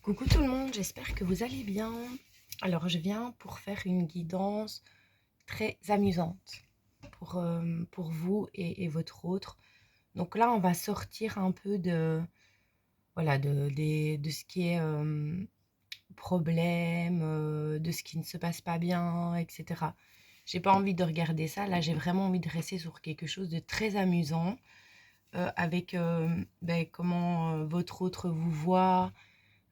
Coucou tout le monde, j'espère que vous allez bien. Alors je viens pour faire une guidance très amusante pour vous et votre autre. Donc là on va sortir un peu de ce qui est problème, de ce qui ne se passe pas bien, etc. J'ai pas envie de regarder ça, là j'ai vraiment envie de rester sur quelque chose de très amusant, avec comment votre autre vous voit,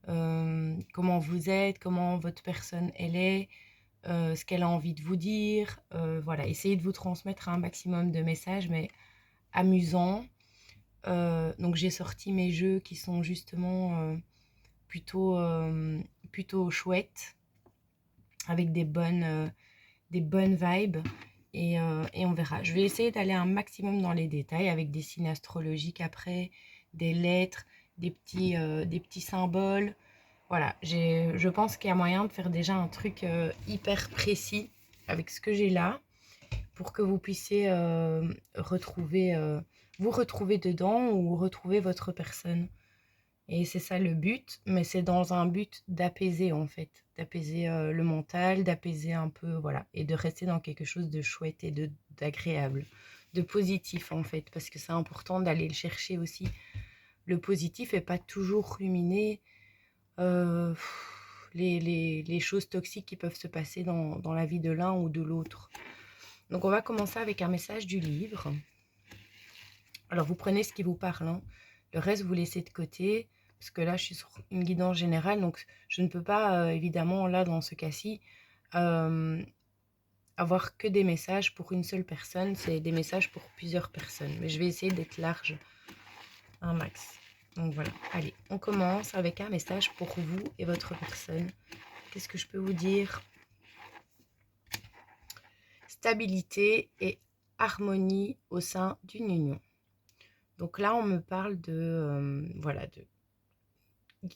comment vous êtes, comment votre personne elle est, ce qu'elle a envie de vous dire. Voilà, essayez de vous transmettre un maximum de messages, mais amusants. Donc j'ai sorti mes jeux qui sont justement plutôt, plutôt chouettes, avec des bonnes vibes. Et on verra. Je vais essayer d'aller un maximum dans les détails avec des signes astrologiques après, des lettres, des petits symboles. Voilà, je pense qu'il y a moyen de faire déjà un truc hyper précis avec ce que j'ai là pour que vous puissiez vous retrouver dedans ou retrouver votre personne. Et c'est ça le but, mais c'est dans un but d'apaiser en fait, d'apaiser le mental, d'apaiser un peu, voilà, et de rester dans quelque chose de chouette et d'agréable, de positif en fait, parce que c'est important d'aller le chercher aussi, le positif et pas toujours ruminer euh, les choses toxiques qui peuvent se passer dans la vie de l'un ou de l'autre. Donc on va commencer avec un message du livre. Alors vous prenez ce qui vous parle, hein. Le reste vous laissez de côté, parce que là je suis sur une guidance générale, donc je ne peux pas évidemment là dans ce cas-ci euh, avoir que des messages pour une seule personne, c'est des messages pour plusieurs personnes, mais je vais essayer d'être large un max. Donc voilà, allez, on commence avec un message pour vous et votre personne. Qu'est-ce que je peux vous dire? Stabilité et harmonie au sein d'une union. Donc là, on me parle voilà, de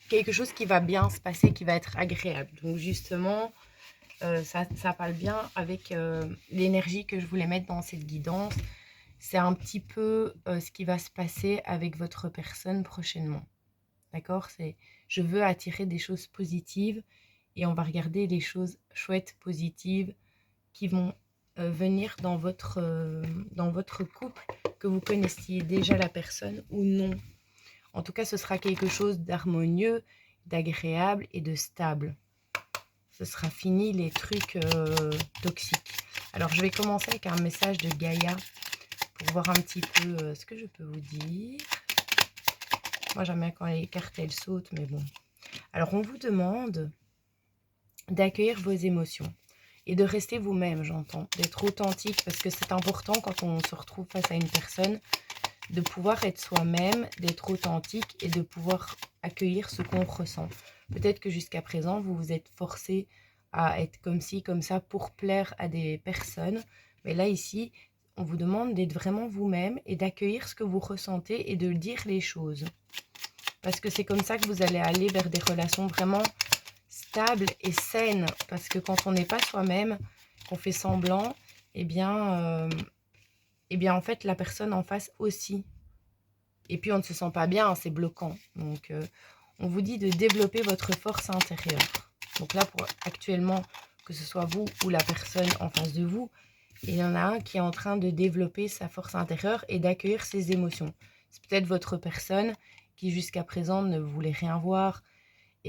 quelque chose qui va bien se passer, qui va être agréable. Donc justement, ça parle bien avec l'énergie que je voulais mettre dans cette guidance. C'est un petit peu ce qui va se passer avec votre personne prochainement. D'accord? Je veux attirer des choses positives et on va regarder les choses chouettes, positives qui vont venir dans votre couple, que vous connaissiez déjà la personne ou non. En tout cas, ce sera quelque chose d'harmonieux, d'agréable et de stable. Ce sera fini les trucs toxiques. Alors, je vais commencer avec un message de Gaïa pour voir un petit peu ce que je peux vous dire. Moi, j'aime bien quand les cartes, elles sautent, mais bon. Alors, on vous demande d'accueillir vos émotions et de rester vous-même, j'entends, d'être authentique, parce que c'est important quand on se retrouve face à une personne, de pouvoir être soi-même, d'être authentique et de pouvoir accueillir ce qu'on ressent. Peut-être que jusqu'à présent, vous vous êtes forcé à être comme ci, comme ça, pour plaire à des personnes, mais là, ici, on vous demande d'être vraiment vous-même et d'accueillir ce que vous ressentez et de dire les choses. Parce que c'est comme ça que vous allez aller vers des relations vraiment stable et saine, parce que quand on n'est pas soi-même, qu'on fait semblant, eh bien en fait la personne en face aussi. Et puis on ne se sent pas bien, c'est bloquant. Donc on vous dit de développer votre force intérieure. Donc là pour actuellement, que ce soit vous ou la personne en face de vous, il y en a un qui est en train de développer sa force intérieure et d'accueillir ses émotions. C'est peut-être votre personne qui jusqu'à présent ne voulait rien voir,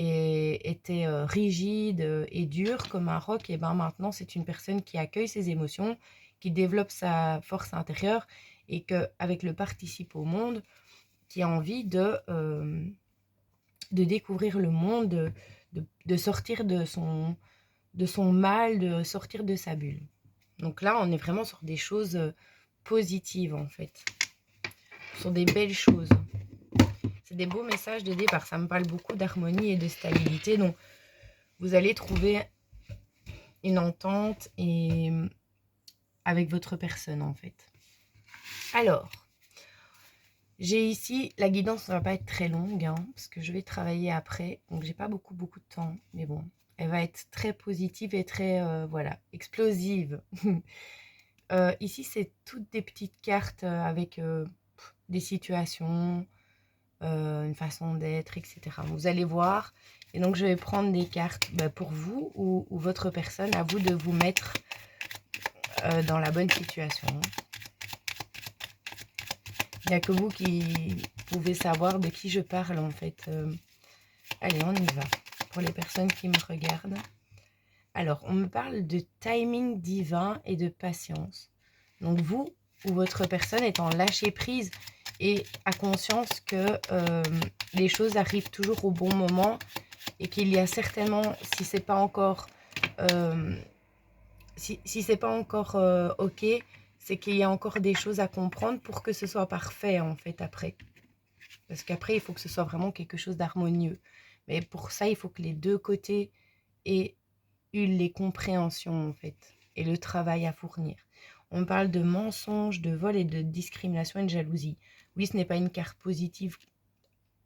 et était rigide et dure comme un roc, et ben maintenant c'est une personne qui accueille ses émotions, qui développe sa force intérieure et qu'avec le participe au monde, qui a envie de découvrir le monde, de sortir de son mal, de sortir de sa bulle. Donc là, on est vraiment sur des choses positives en fait, sur des belles choses. C'est des beaux messages de départ, ça me parle beaucoup d'harmonie et de stabilité, donc vous allez trouver une entente et avec votre personne en fait. Alors, j'ai ici, la guidance ne va pas être très longue, hein, parce que je vais travailler après, donc j'ai pas beaucoup de temps, mais bon, elle va être très positive et très, voilà, explosive. Ici, c'est toutes des petites cartes avec des situations, une façon d'être, etc. Vous allez voir. Et donc, je vais prendre des cartes pour vous ou votre personne, à vous de vous mettre dans la bonne situation. Il n'y a que vous qui pouvez savoir de qui je parle, en fait. Allez, on y va. Pour les personnes qui me regardent. Alors, on me parle de timing divin et de patience. Donc, vous ou votre personne est en lâcher prise et a conscience que les choses arrivent toujours au bon moment et qu'il y a certainement, si c'est pas encore, si c'est pas encore ok, c'est qu'il y a encore des choses à comprendre pour que ce soit parfait en fait après. Parce qu'après, il faut que ce soit vraiment quelque chose d'harmonieux. Mais pour ça, il faut que les deux côtés aient eu les compréhensions en fait et le travail à fournir. On parle de mensonges, de vol et de discrimination et de jalousie. Oui, ce n'est pas une carte positive,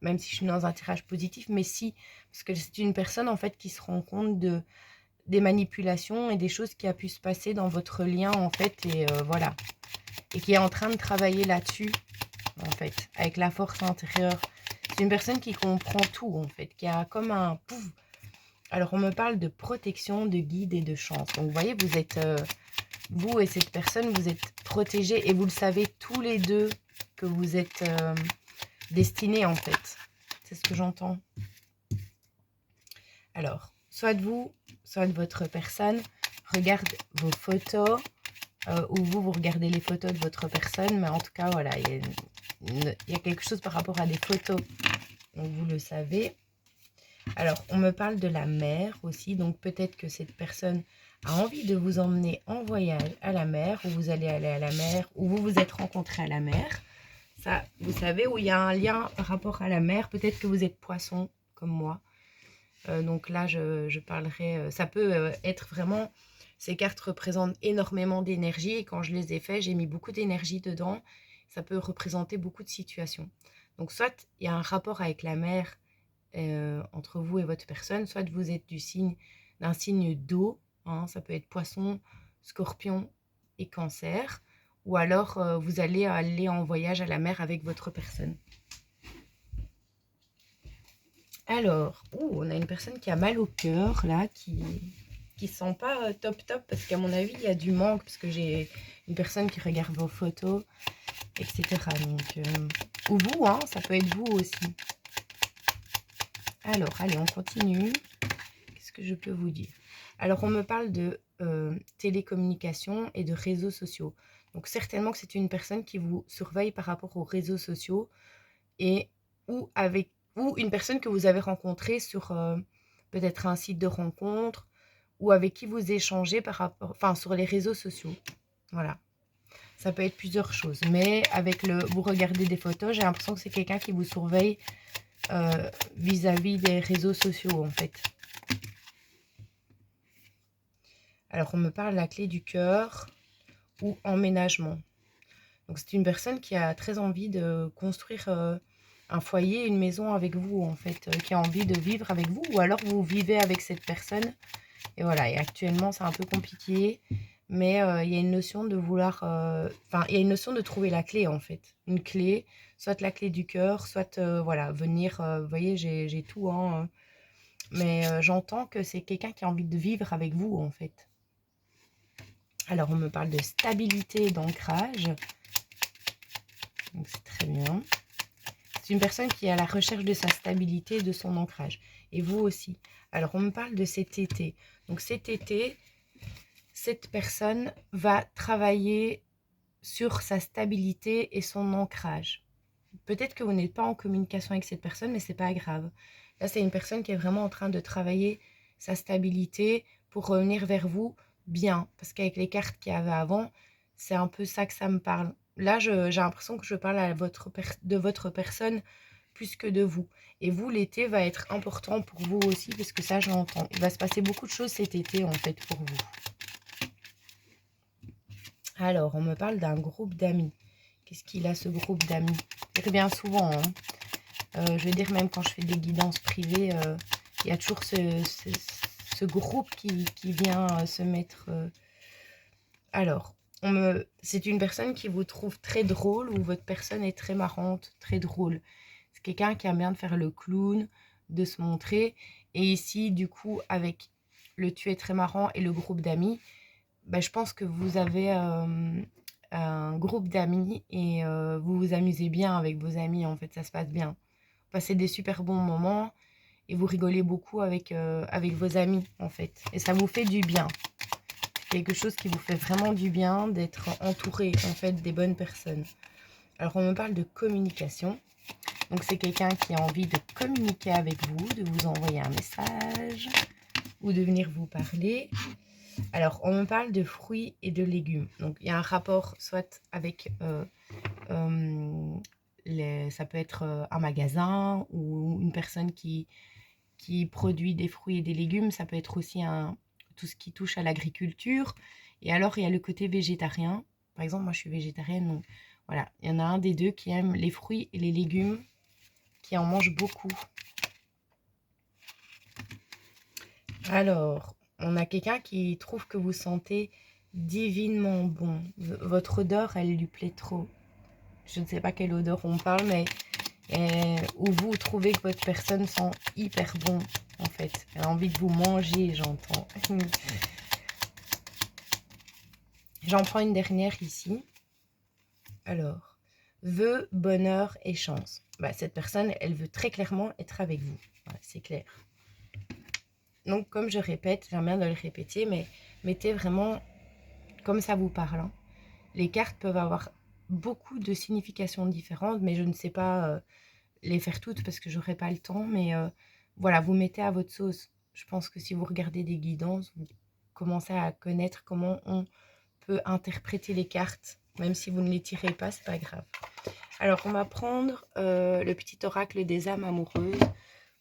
même si je suis dans un tirage positif, mais si, parce que c'est une personne en fait qui se rend compte des manipulations et des choses qui a pu se passer dans votre lien en fait, et voilà. Et qui est en train de travailler là-dessus, en fait, avec la force intérieure. C'est une personne qui comprend tout en fait, qui a comme un pouf. Alors, on me parle de protection, de guide et de chance. Donc, vous voyez, vous êtes, vous et cette personne, vous êtes protégés et vous le savez tous les deux que vous êtes destinés, en fait. C'est ce que j'entends. Alors, soit vous, soit votre personne regarde vos photos ou vous regardez les photos de votre personne. Mais en tout cas, voilà, il y a quelque chose par rapport à des photos. Donc, vous le savez. Alors, on me parle de la mer aussi, donc peut-être que cette personne a envie de vous emmener en voyage à la mer, ou vous allez aller à la mer, ou vous vous êtes rencontrés à la mer. Ça, vous savez, où il y a un lien par rapport à la mer, peut-être que vous êtes poisson, comme moi. Donc là, je parlerai, ça peut être vraiment, ces cartes représentent énormément d'énergie, et quand je les ai fait, j'ai mis beaucoup d'énergie dedans. Ça peut représenter beaucoup de situations. Donc soit il y a un rapport avec la mer, entre vous et votre personne, soit vous êtes d'un signe d'eau, hein, ça peut être poisson, scorpion et cancer, ou alors vous allez aller en voyage à la mer avec votre personne. Alors, on a une personne qui a mal au cœur, là, qui sent pas top top, parce qu'à mon avis, il y a du manque, parce que j'ai une personne qui regarde vos photos, etc. Donc, ou vous, hein, ça peut être vous aussi. Alors, allez, on continue. Qu'est-ce que je peux vous dire? Alors, on me parle de télécommunications et de réseaux sociaux. Donc, certainement que c'est une personne qui vous surveille par rapport aux réseaux sociaux et ou une personne que vous avez rencontrée sur peut-être un site de rencontre ou avec qui vous échangez sur les réseaux sociaux. Voilà. Ça peut être plusieurs choses. Mais vous regardez des photos, j'ai l'impression que c'est quelqu'un qui vous surveille vis-à-vis des réseaux sociaux, en fait. Alors, on me parle de la clé du cœur ou emménagement. Donc, c'est une personne qui a très envie de construire un foyer, une maison avec vous, en fait, qui a envie de vivre avec vous, ou alors vous vivez avec cette personne. Et voilà, et actuellement, c'est un peu compliqué, mais il y a une notion de vouloir... il y a une notion de trouver la clé, en fait. Une clé, soit la clé du cœur, soit, voilà, venir... vous voyez, j'ai tout, hein. Mais j'entends que c'est quelqu'un qui a envie de vivre avec vous, en fait. Alors, on me parle de stabilité et d'ancrage. Donc, c'est très bien. C'est une personne qui est à la recherche de sa stabilité et de son ancrage. Et vous aussi. Alors, on me parle de cet été. Donc, cet été, cette personne va travailler sur sa stabilité et son ancrage. Peut-être que vous n'êtes pas en communication avec cette personne, mais c'est pas grave. Là, c'est une personne qui est vraiment en train de travailler sa stabilité pour revenir vers vous bien. Parce qu'avec les cartes qu'il y avait avant, c'est un peu ça que ça me parle. Là, j'ai l'impression que je parle de votre personne plus que de vous. Et vous, l'été va être important pour vous aussi, parce que ça, j'entends. Il va se passer beaucoup de choses cet été, en fait, pour vous. Alors, on me parle d'un groupe d'amis. Qu'est-ce qu'il a, ce groupe d'amis? Ça revient souvent, hein. Je veux dire, même quand je fais des guidances privées, il y a toujours ce groupe qui vient se mettre... Alors, c'est une personne qui vous trouve très drôle, ou votre personne est très marrante, très drôle. Ce C'est quelqu'un qui aime bien de faire le clown, de se montrer. Et ici, du coup, avec le tu es très marrant et le groupe d'amis, bah, je pense que vous avez un groupe d'amis et vous vous amusez bien avec vos amis, en fait, ça se passe bien. Vous passez des super bons moments et vous rigolez beaucoup avec vos amis, en fait. Et ça vous fait du bien. Quelque chose qui vous fait vraiment du bien d'être entouré, en fait, des bonnes personnes. Alors, on me parle de communication. Donc, c'est quelqu'un qui a envie de communiquer avec vous, de vous envoyer un message ou de venir vous parler. Alors, on me parle de fruits et de légumes. Donc, il y a un rapport soit avec... ça peut être un magasin ou une personne qui produit des fruits et des légumes. Ça peut être aussi tout ce qui touche à l'agriculture. Et alors, il y a le côté végétarien. Par exemple, moi, je suis végétarienne. Donc, voilà, il y en a un des deux qui aime les fruits et les légumes, qui en mange beaucoup. Alors, on a quelqu'un qui trouve que vous sentez divinement bon. Votre odeur, elle lui plaît trop. Je ne sais pas quelle odeur on parle, mais où vous trouvez que votre personne sent hyper bon, en fait. Elle a envie de vous manger, j'entends. J'en prends une dernière ici. Alors, vœux, bonheur et chance. Bah, cette personne, elle veut très clairement être avec vous. Voilà, c'est clair. Donc, comme je répète, j'aime bien de le répéter, mais mettez vraiment comme ça vous parle. Hein. Les cartes peuvent avoir beaucoup de significations différentes, mais je ne sais pas les faire toutes parce que j'aurai pas le temps. Mais voilà, vous mettez à votre sauce. Je pense que si vous regardez des guidances, vous commencez à connaître comment on peut interpréter les cartes. Même si vous ne les tirez pas, c'est pas grave. Alors, on va prendre le petit oracle des âmes amoureuses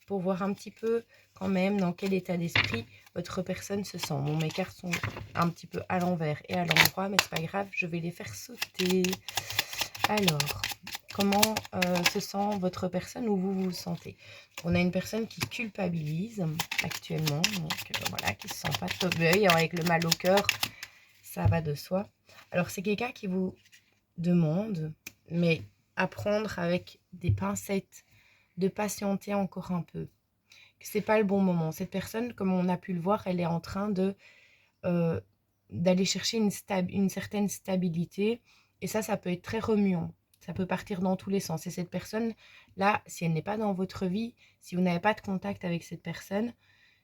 pour voir un petit peu quand même dans quel état d'esprit votre personne se sent. Bon, mes cartes sont un petit peu à l'envers et à l'endroit, mais c'est pas grave, je vais les faire sauter. Alors, comment se sent votre personne ou vous vous sentez? On a une personne qui culpabilise actuellement, donc voilà, qui se sent pas top. Oui, avec le mal au cœur, ça va de soi. Alors, c'est quelqu'un qui vous demande, mais à prendre avec des pincettes, de patienter encore un peu. C'est pas le bon moment. Cette personne, comme on a pu le voir, elle est en train de d'aller chercher une certaine stabilité. Et ça peut être très remuant. Ça peut partir dans tous les sens. Et cette personne-là, si elle n'est pas dans votre vie, si vous n'avez pas de contact avec cette personne,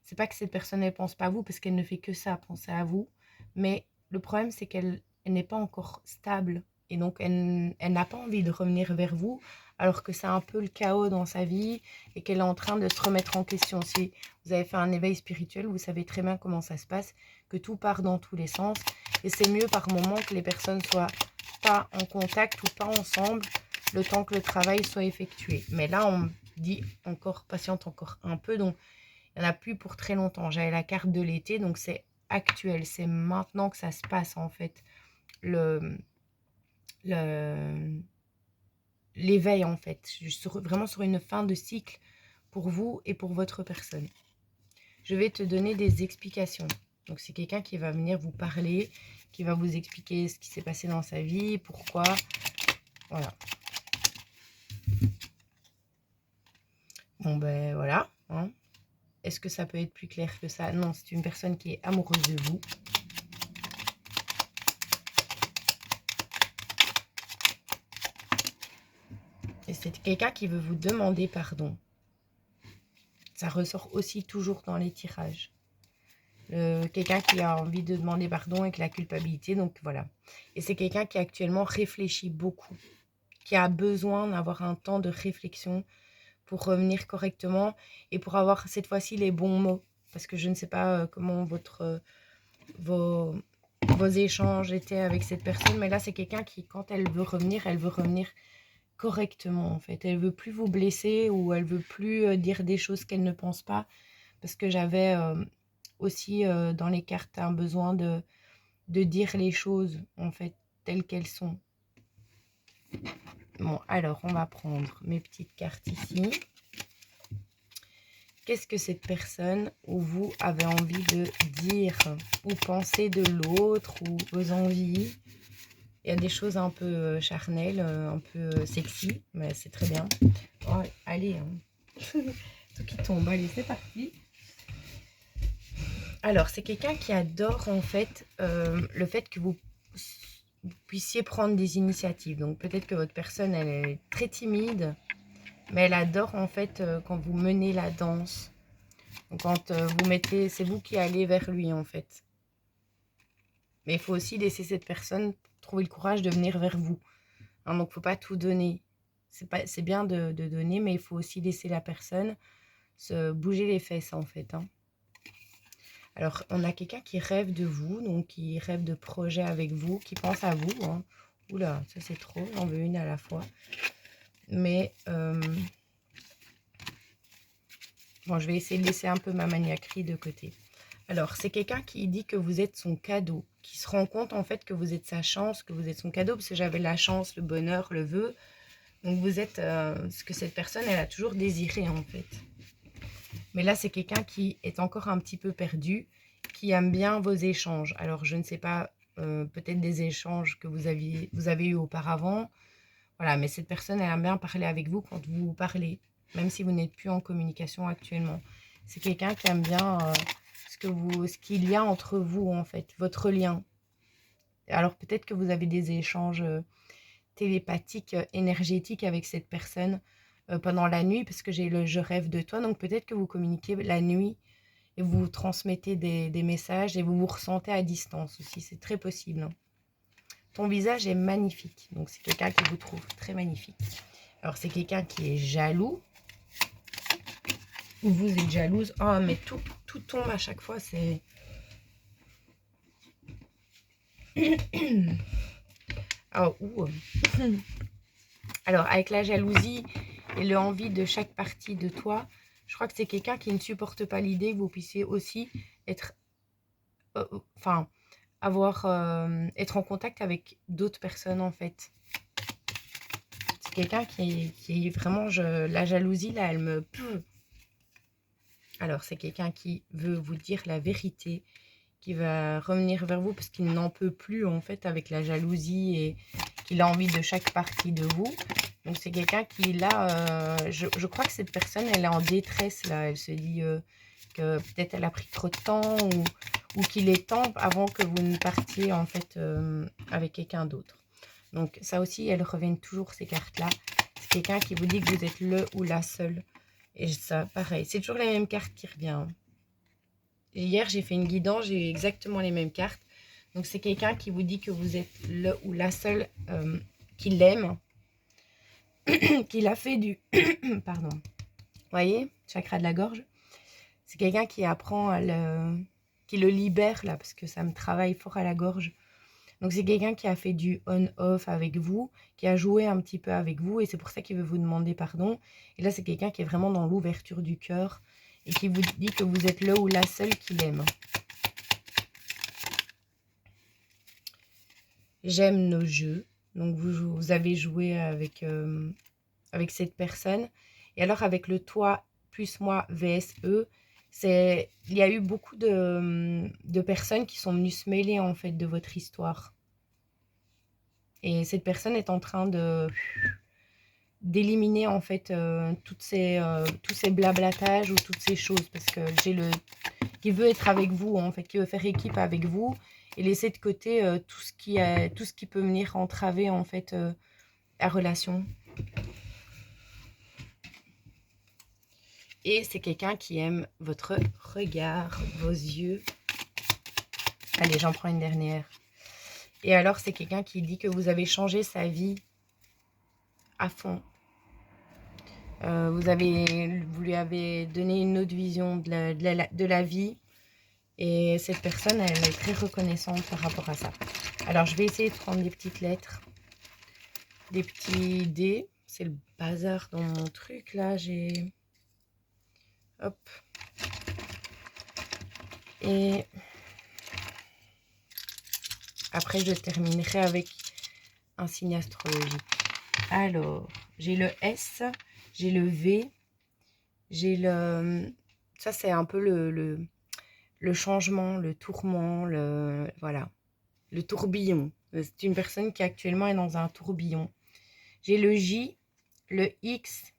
c'est pas que cette personne ne pense pas à vous, parce qu'elle ne fait que ça, penser à vous. Mais le problème, c'est qu'elle n'est pas encore stable. Et donc, elle n'a pas envie de revenir vers vous, alors que c'est un peu le chaos dans sa vie et qu'elle est en train de se remettre en question. Si vous avez fait un éveil spirituel, vous savez très bien comment ça se passe, que tout part dans tous les sens. Et c'est mieux par moment que les personnes soient pas en contact ou pas ensemble, le temps que le travail soit effectué. Mais là, on dit encore, patiente encore un peu, donc il n'y en a plus pour très longtemps. J'avais la carte de l'été, donc c'est actuel, c'est maintenant que ça se passe en fait. L'éveil en fait, vraiment sur une fin de cycle pour vous et pour votre personne. Je vais te donner des explications. Donc c'est quelqu'un qui va venir vous parler, qui va vous expliquer ce qui s'est passé dans sa vie, pourquoi. Voilà. Bon ben voilà. Hein. Est-ce que ça peut être plus clair que ça? Non, c'est une personne qui est amoureuse de vous. Et c'est quelqu'un qui veut vous demander pardon. Ça ressort aussi toujours dans les tirages. Quelqu'un qui a envie de demander pardon avec la culpabilité, donc voilà. Et c'est quelqu'un qui actuellement réfléchit beaucoup, qui a besoin d'avoir un temps de réflexion pour revenir correctement et pour avoir cette fois-ci les bons mots. Parce que je ne sais pas comment vos échanges étaient avec cette personne, mais là c'est quelqu'un qui, quand elle veut revenir correctement en fait. Elle veut plus vous blesser ou elle veut plus dire des choses qu'elle ne pense pas. Parce que j'avais aussi dans les cartes un besoin de dire les choses en fait telles qu'elles sont. Bon, alors on va prendre mes petites cartes ici. Qu'est-ce que cette personne ou vous avez envie de dire ou penser de l'autre ou vos envies? Il y a des choses un peu charnelles, un peu sexy, mais c'est très bien. Oh, allez, hein. Tout qui tombe. Allez, c'est parti. Alors, c'est quelqu'un qui adore en fait le fait que vous puissiez prendre des initiatives. Donc, peut-être que votre personne, elle est très timide, mais elle adore en fait quand vous menez la danse. Donc, quand vous mettez, c'est vous qui allez vers lui en fait. Mais il faut aussi laisser cette personne trouver le courage de venir vers vous. Hein, donc, il ne faut pas tout donner. C'est bien de donner, mais il faut aussi laisser la personne se bouger les fesses en fait. Hein. Alors, on a quelqu'un qui rêve de vous, donc qui rêve de projets avec vous, qui pense à vous. Hein. Oula, ça c'est trop, j'en veux une à la fois. Mais, bon, je vais essayer de laisser un peu ma maniaquerie de côté. Alors, c'est quelqu'un qui dit que vous êtes son cadeau, qui se rend compte en fait que vous êtes sa chance, que vous êtes son cadeau, parce que j'avais la chance, le bonheur, le vœu. Donc, vous êtes ce que cette personne, elle a toujours désiré en fait. Mais là, c'est quelqu'un qui est encore un petit peu perdu, qui aime bien vos échanges. Alors, je ne sais pas, peut-être des échanges que vous avez eu auparavant. Voilà, mais cette personne, elle aime bien parler avec vous quand vous parlez, même si vous n'êtes plus en communication actuellement. C'est quelqu'un qui aime bien ce qu'il y a entre vous, en fait, votre lien. Alors, peut-être que vous avez des échanges télépathiques, énergétiques avec cette personne pendant la nuit, parce que j'ai le je rêve de toi. Donc, peut-être que vous communiquez la nuit et vous transmettez des messages et vous vous ressentez à distance aussi. C'est très possible. Hein. Ton visage est magnifique. Donc, c'est quelqu'un qui vous trouve très magnifique. Alors, c'est quelqu'un qui est jaloux. Ou vous êtes jalouse. Oh, mais tout tombe à chaque fois. C'est... Oh, Alors, avec la jalousie et l'envie de chaque partie de toi, je crois que c'est quelqu'un qui ne supporte pas l'idée que vous puissiez aussi être... Enfin, être en contact avec d'autres personnes, en fait. C'est quelqu'un qui est vraiment... la jalousie, là, elle me... Alors, c'est quelqu'un qui veut vous dire la vérité, qui va revenir vers vous parce qu'il n'en peut plus, en fait, avec la jalousie et qu'il a envie de chaque partie de vous. Donc, c'est quelqu'un qui, là, je crois que cette personne, elle est en détresse, là. Elle se dit que peut-être elle a pris trop de temps ou qu'il est temps avant que vous ne partiez, en fait, avec quelqu'un d'autre. Donc, ça aussi, elles reviennent toujours, ces cartes-là. C'est quelqu'un qui vous dit que vous êtes le ou la seule. Et ça, pareil, c'est toujours la même carte qui revient. Et hier, j'ai fait une guidance, j'ai eu exactement les mêmes cartes. Donc, c'est quelqu'un qui vous dit que vous êtes le ou la seule qui l'aime, qu'il a fait du... Pardon. Vous voyez, chakra de la gorge. C'est quelqu'un qui apprend qui le libère, là, parce que ça me travaille fort à la gorge. Donc, c'est quelqu'un qui a fait du on-off avec vous, qui a joué un petit peu avec vous, et c'est pour ça qu'il veut vous demander pardon. Et là, c'est quelqu'un qui est vraiment dans l'ouverture du cœur et qui vous dit que vous êtes le ou la seule qu'il aime. J'aime nos jeux. Donc, vous avez joué avec cette personne. Et alors, avec le toi plus moi vs eux, il y a eu beaucoup de personnes qui sont venues se mêler, en fait, de votre histoire. Et cette personne est en train d'éliminer, en fait, tous ces blablatages ou toutes ces choses. Parce que qui veut être avec vous, en fait, qui veut faire équipe avec vous et laisser de côté tout ce qui peut venir entraver, en fait, la relation. Et c'est quelqu'un qui aime votre regard, vos yeux. Allez, j'en prends une dernière. Et alors, c'est quelqu'un qui dit que vous avez changé sa vie à fond. Vous lui avez donné une autre vision de la vie. Et cette personne, elle est très reconnaissante par rapport à ça. Alors, je vais essayer de prendre des petites lettres. Des petits dés. C'est le bazar dans mon truc, là. J'ai... Hop. Et... Après, je terminerai avec un signe astrologique. Alors, j'ai le S, j'ai le V, j'ai le... Ça, c'est un peu le changement, le tourment, voilà, le tourbillon. C'est une personne qui actuellement est dans un tourbillon. J'ai le J, le X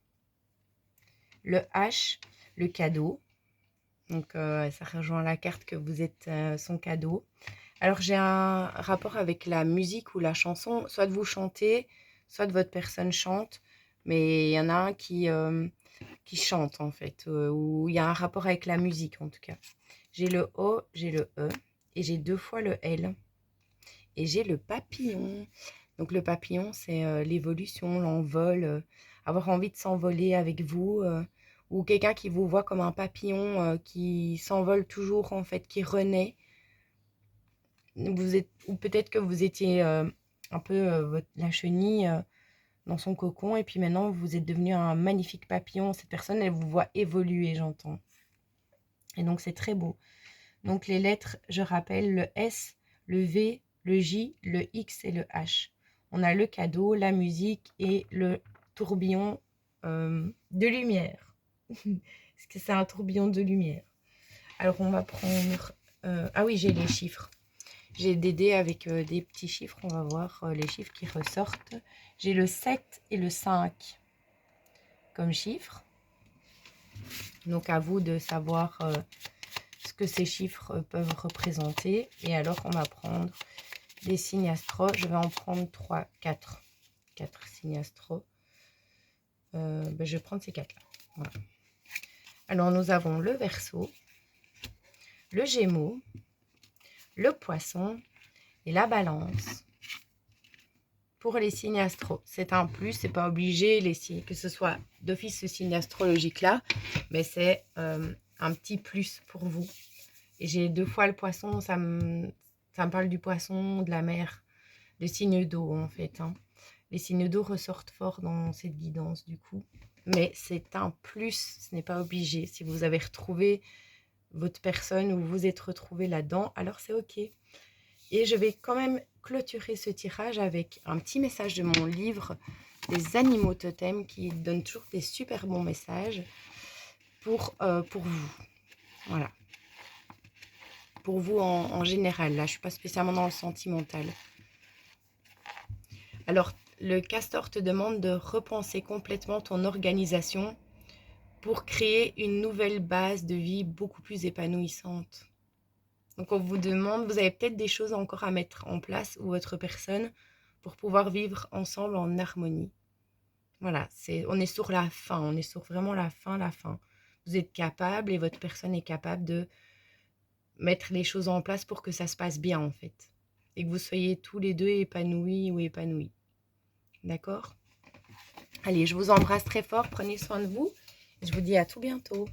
le H, le cadeau. Donc, ça rejoint la carte que vous êtes son cadeau. Alors, j'ai un rapport avec la musique ou la chanson. Soit vous chantez, soit votre personne chante. Mais il y en a un qui chante, en fait. Ou il y a un rapport avec la musique, en tout cas. J'ai le O, j'ai le E. Et j'ai 2 fois le L. Et j'ai le papillon. Donc, le papillon, c'est l'évolution, l'envol. Avoir envie de s'envoler avec vous. Ou quelqu'un qui vous voit comme un papillon qui s'envole toujours, en fait, qui renaît. Ou peut-être que vous étiez un peu la chenille dans son cocon et puis maintenant vous êtes devenu un magnifique papillon. Cette personne, elle vous voit évoluer, j'entends. Et donc c'est très beau. Donc les lettres, je rappelle, le S, le V, le J, le X et le H. On a le cadeau, la musique et le tourbillon de lumière. Est-ce que c'est un tourbillon de lumière? Alors on va prendre... ah oui, j'ai les chiffres. J'ai des dés avec des petits chiffres. On va voir les chiffres qui ressortent. J'ai le 7 et le 5 comme chiffres. Donc, à vous de savoir ce que ces chiffres peuvent représenter. Et alors, on va prendre des signes astro. Je vais en prendre 3, 4. 4 signes astro. Je vais prendre ces 4-là. Voilà. Alors, nous avons le Verseau, le Gémeaux, le Poisson et la Balance. Pour les signes astro, c'est un plus, c'est pas obligé les signes, que ce soit d'office ce signe astrologique là, mais c'est un petit plus pour vous. Et j'ai 2 fois le poisson, ça me parle du poisson, de la mer, de signes d'eau en fait. Hein. Les signes d'eau ressortent fort dans cette guidance du coup, mais c'est un plus, ce n'est pas obligé. Si vous avez retrouvé votre personne ou vous êtes retrouvé là-dedans, alors c'est ok. Et je vais quand même clôturer ce tirage avec un petit message de mon livre des animaux totems qui donne toujours des super bons messages pour vous. Voilà. Pour vous en général. Là, je ne suis pas spécialement dans le sentimental. Alors, le castor te demande de repenser complètement ton organisation pour créer une nouvelle base de vie beaucoup plus épanouissante. Donc, on vous demande, vous avez peut-être des choses encore à mettre en place ou votre personne pour pouvoir vivre ensemble en harmonie. Voilà, on est sur la fin, on est sur vraiment la fin. Vous êtes capable et votre personne est capable de mettre les choses en place pour que ça se passe bien en fait. Et que vous soyez tous les deux épanouis ou épanouis. D'accord? Allez, je vous embrasse très fort, prenez soin de vous. Et je vous dis à tout bientôt.